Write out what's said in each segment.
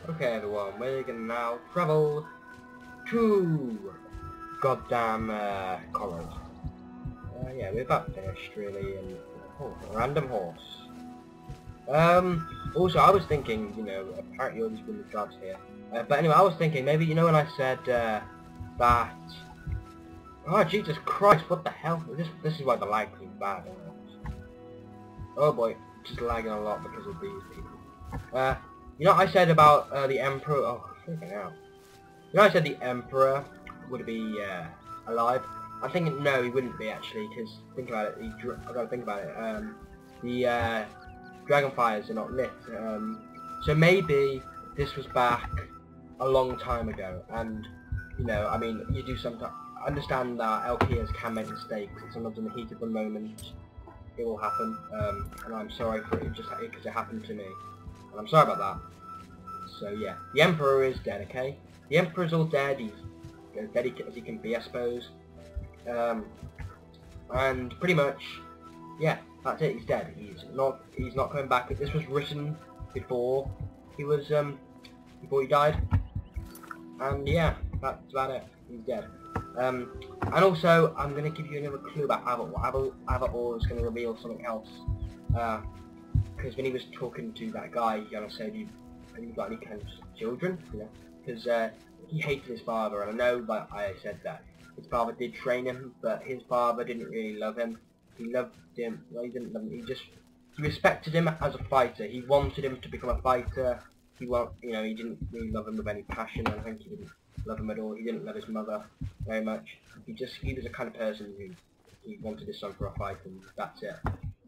Okay, everyone, we're gonna now travel to goddamn Colors. Yeah, we're about finished, really, and random horse. Also, I was thinking, you know, apparently all these women jobs here. But anyway, I was thinking, maybe, you know, when I said that... Oh, Jesus Christ, what the hell? This is why the lag is bad. Oh boy, just lagging a lot because of these people. You know what I said about the Emperor? Oh, freaking hell. You know I said the Emperor would be alive? I'm thinking, no, he wouldn't be, actually, because, think about it, I've got to think about it. The Dragonfires are not lit. So maybe this was back a long time ago, and, you know, I mean, you do sometimes understand that LPers can make mistakes, and sometimes in the heat of the moment, it will happen, and I'm sorry for it, just because it happened to me, and I'm sorry about that. So yeah, the Emperor is dead, okay? The Emperor's all dead, he's as dead as he can be, I suppose. And pretty much, yeah, that's it, he's dead. He's not coming back. This was written before he was, before he died. And yeah, that's about it. He's dead. And also, I'm going to give you another clue about Avalor is going to reveal something else. Because when he was talking to that guy, he kind of said, have you got any kind of children? You know, because he hated his father, and I know that I said that his father did train him, but his father didn't really love him. He loved him, well, he didn't love him, he respected him as a fighter. He wanted him to become a fighter. You know, he didn't really love him with any passion. I think he didn't love him at all. He didn't love his mother very much. He was a kind of person who he wanted his son for a fight, and that's it.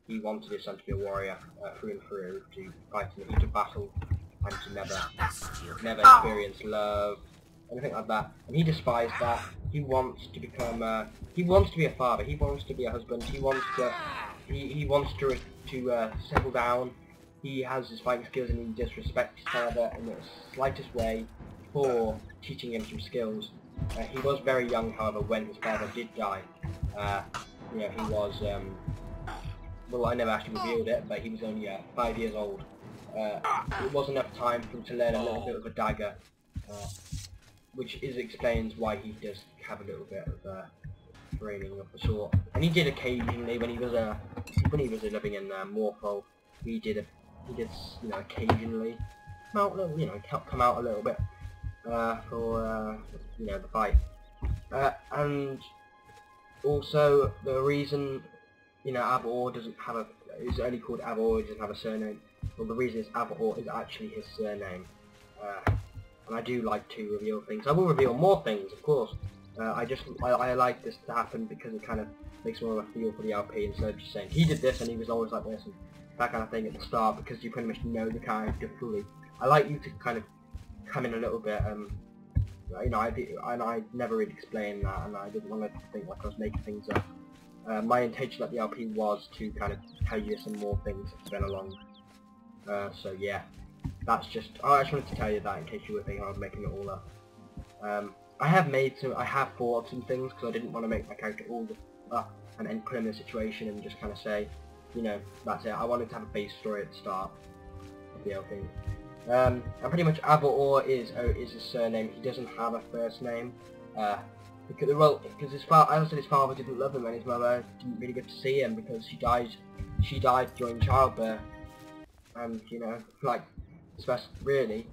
He wanted his son to be a warrior through and through, to fight in the heat of battle, and to never experience love, anything like that. And he despised that. He wants to become. He wants to be a father. He wants to be a husband. He wants to. He wants to settle down. He has his fighting skills, and he just respects his father in the slightest way for teaching him some skills. He was very young, however, when his father did die. You know, he was. Well, I never actually revealed it, but he was only 5 years old. It was enough time for him to learn a little bit of a dagger, which explains why he does have a little bit of training of the sort. And he did occasionally when he was living in Morpho. He did you know, occasionally come out a little, you know, come out a little bit for you know, the fight. And also the reason, you know, Avalor doesn't have a, is only called Avalor, he doesn't have a surname. Well, the reason is Avalor is actually his surname. And I do like to reveal things. I will reveal more things, of course. I like this to happen because it kind of makes more of a feel for the LP instead of just saying he did this and he was always like this and that kind of thing at the start, because you pretty much know the character fully. I like you to kind of come in a little bit, you know, I never really explained that, and I didn't want to think like I was making things up. My intention at the LP was to kind of tell you some more things as we went along. So yeah, that's just, I just wanted to tell you that in case you were thinking I was making it all up. I have thought some things, because I didn't want to make my character all up and then put him in a situation and just kind of say, you know, that's it. I wanted to have a base story at the start of the LP. And pretty much Avalor is his surname. He doesn't have a first name. Because his father, as I said, his father didn't love him, and his mother didn't really get to see him because she died during childbirth. And you know, like, really,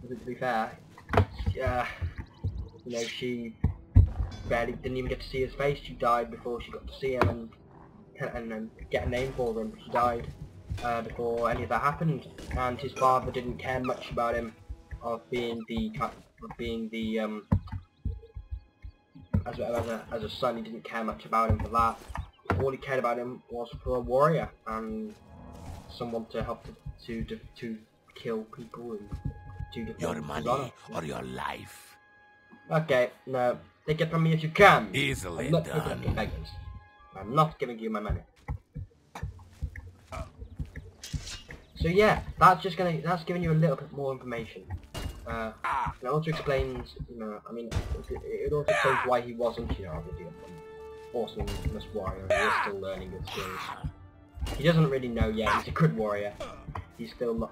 to be fair, you know, she barely didn't even get to see his face. She died before she got to see him and get a name for him. She died before any of that happened, and his father didn't care much about him as a son. He didn't care much about him for that. All he cared about him was for a warrior and someone to help to kill people and to defend your money or your life. Okay, no, take it from me if you can. Easily I'm not done. beggars. I'm not giving you my money. So yeah, that's giving you a little bit more information. And it also explains, you know, I mean, it also explains why he wasn't, you know, obviously an awesomeness warrior. He is still learning good skills. He doesn't really know yet. He's a good warrior. He's still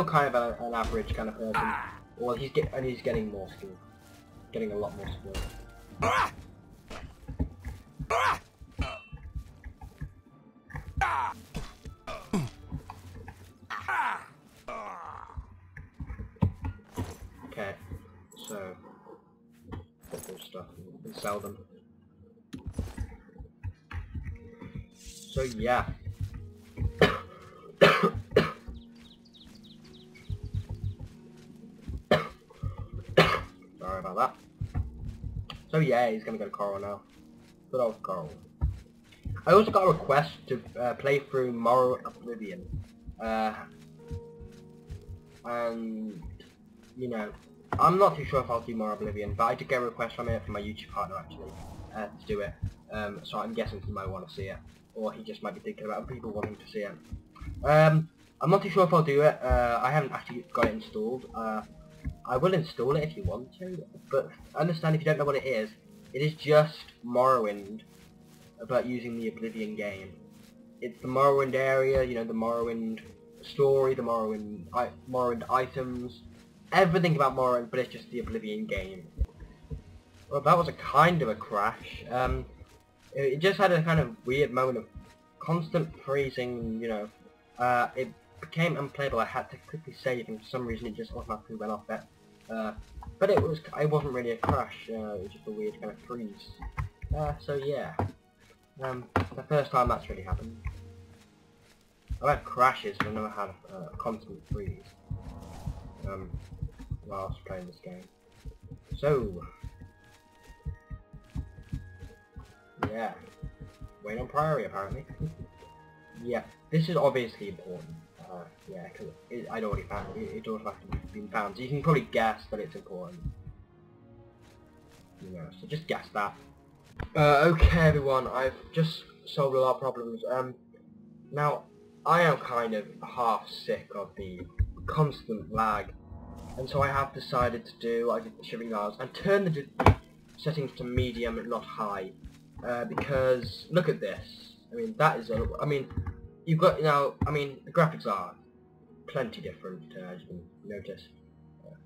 kind of an average kind of person. Well, he's getting more skill. Getting a lot more skill. Okay, so football stuff and sell them. So yeah. Sorry about that. So yeah, he's gonna go to Coral now. Good old Coral. I also got a request to play through Moral Oblivion. And, you know, I'm not too sure if I'll do Moral Oblivion, but I did get a request from it from my YouTube partner actually, to do it. So I'm guessing he might want to see it. Or he just might be thinking about people wanting to see it. I'm not too sure if I'll do it. I haven't actually got it installed. I will install it if you want to, but understand if you don't know what it is just Morrowind, but using the Oblivion game. It's the Morrowind area, you know, the Morrowind story, the Morrowind items, everything about Morrowind, but it's just the Oblivion game. Well, that was a kind of a crash. It just had a kind of weird moment of constant freezing, you know. It became unplayable. I had to quickly save, and for some reason it just automatically went off it. But it wasn't really a crash. It was just a weird kind of freeze. So yeah, the first time that's really happened. I've had crashes, but I've never had a constant freeze whilst playing this game. So yeah, wait on Priory apparently. Yeah, this is obviously important. Yeah, because I'd already found it. It's automatically been found, so you can probably guess that it's important. You know, so just guess that. Okay, everyone, I've just solved a lot of problems. Now I am kind of half sick of the constant lag, and so I have decided to do. I did the shivering hours and turn the settings to medium, not high, because look at this. I mean, that is. I mean, you've got, you know, I mean, the graphics are plenty different, as you can notice.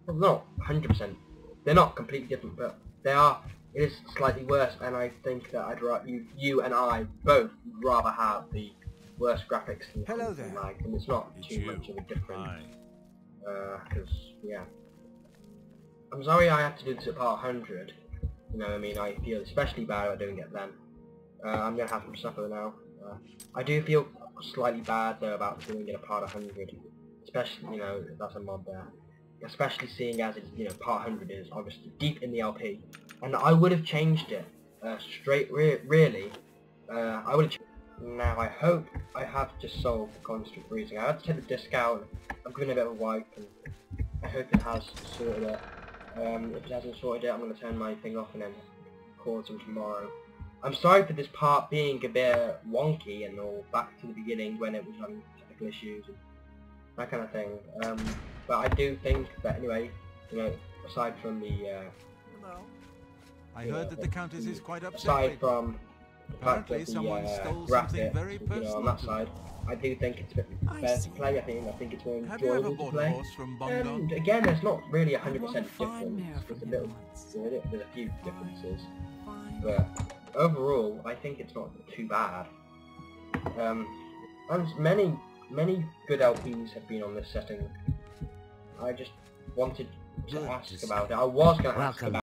Well, not 100%. They're not completely different, but they are. It is slightly worse, and I think that I'd rather you and I both rather have the worst graphics than the lag, and it's not too much of a difference. Because yeah, I'm sorry I have to do this at part 100. You know, I mean, I feel especially bad about doing it then. I'm gonna have some supper now. I do feel slightly bad though about doing it at part 100, especially, you know, that's a mod there. Especially seeing as it's, you know, part 100 is obviously deep in the LP, and I would have changed it really. I would have. Now I hope I have just solved the constant freezing. I had to take the disc out. I'm giving it a bit of a wipe, and I hope it has sorted it. If it hasn't sorted it, I'm going to turn my thing off and then record some tomorrow. I'm sorry for this part being a bit wonky and all back to the beginning when it was having technical issues and that kind of thing. But I do think that anyway, you know, aside from the Hello. I heard that the Countess is quite upset. Aside from the fact that someone stole graphics, something very you personal know, on that side, I do think it's a bit fair to play. I think it's more enjoyable to play. And again, there's not really 100% difference. There's a little, there's a few differences, but overall, I think it's not too bad. And many good LPs have been on this setting. I just wanted to ask about it. I was going to ask about